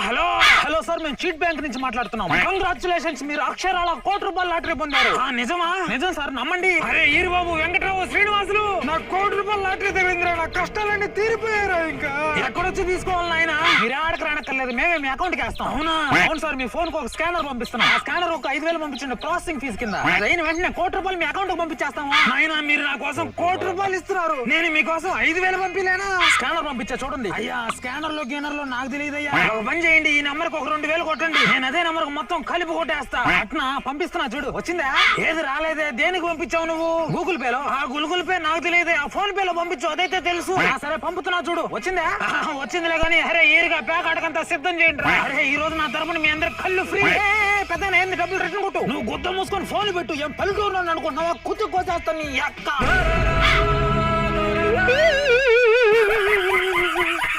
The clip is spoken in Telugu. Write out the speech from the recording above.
హలో హలో సార్, మేము చీట్ బ్యాంక్ నుంచి మాట్లాడుతున్నాం. కంగ్రాచులేషన్స్, మీరు అక్షరాల ₹1,00,00,000 లాటరీ పొందారు. నిజమా? నిజం సార్, నమ్మండి. అరే ఈరుబాబు, వెంకటరావు, శ్రీనివాసులు, నాకు ₹1,00,00,000 లాటరీ తగిలిందిరా. నా కష్టాలన్నీ తీరిపోయారా? ఇంకా ఎక్కడొచ్చి తీసుకోవాలి నాయన? మీరు ఆడకు రానక్కర్లేదు, మేమే మీ అకౌంట్ కి వేస్తాం. అవునా? అవును సార్, మీ ఫోన్ కు ఒక స్కానర్ పంపిస్తున్నాం. ఆ స్కానర్ ఒక 5,000 పంపించండి ప్రాసెసింగ్ ఫీజు కింద. అయిన వెంటనే ₹1,00,00,000 మీ అకౌంట్ కు పంపించేస్తాము. నాయన, మీరు నా కోసం ₹1,00,00,000 ఇస్తున్నారు, నేను మీకోసం 5,000 పంపిలేనా? స్కానర్ పంపించా చూడండి. అయ్యా, స్కానర్ లో గేనర్ లో నాకు తెలియదు అయ్యా. ఒక పని చేయండి, ఈ నెంబర్ కు ఒక 2,000 కొట్టండి, నేను అదే నెంబర్ కు మొత్తం కలిపి కొట్టేస్తా. అట్నా పంపిస్తున్నా చూడు. వచ్చిందా? ఏది రాలేదే? దేనికి పంపించావు నువ్వు? గూగుల్ పేలో? ఆ గూగుల్ పే నాకు తెలియదు, ఆ ఫోన్ పేలో పంపించు, అదైతే తెలుసు. సరే పంపుతున్నా చూడు. వచ్చిందా? వచ్చిందిలే గానీ, అరే ఈరుగా ప్యాక్ అడకంతా సిద్ధం చేయండి. అరే ఈ రోజు నా తరపున మీ అందరికి కళ్ళు ఫ్రీ. పెద్ద ఏంది, డబ్బులు రిటర్న్ కొట్టు. నువ్వు గుద్ద మూసుకొని ఫోన్ పెట్టు. ఏం పల్లెటూరు అనుకుంటున్నావా? కుత్తి కోసేస్తాను నీ అక్క.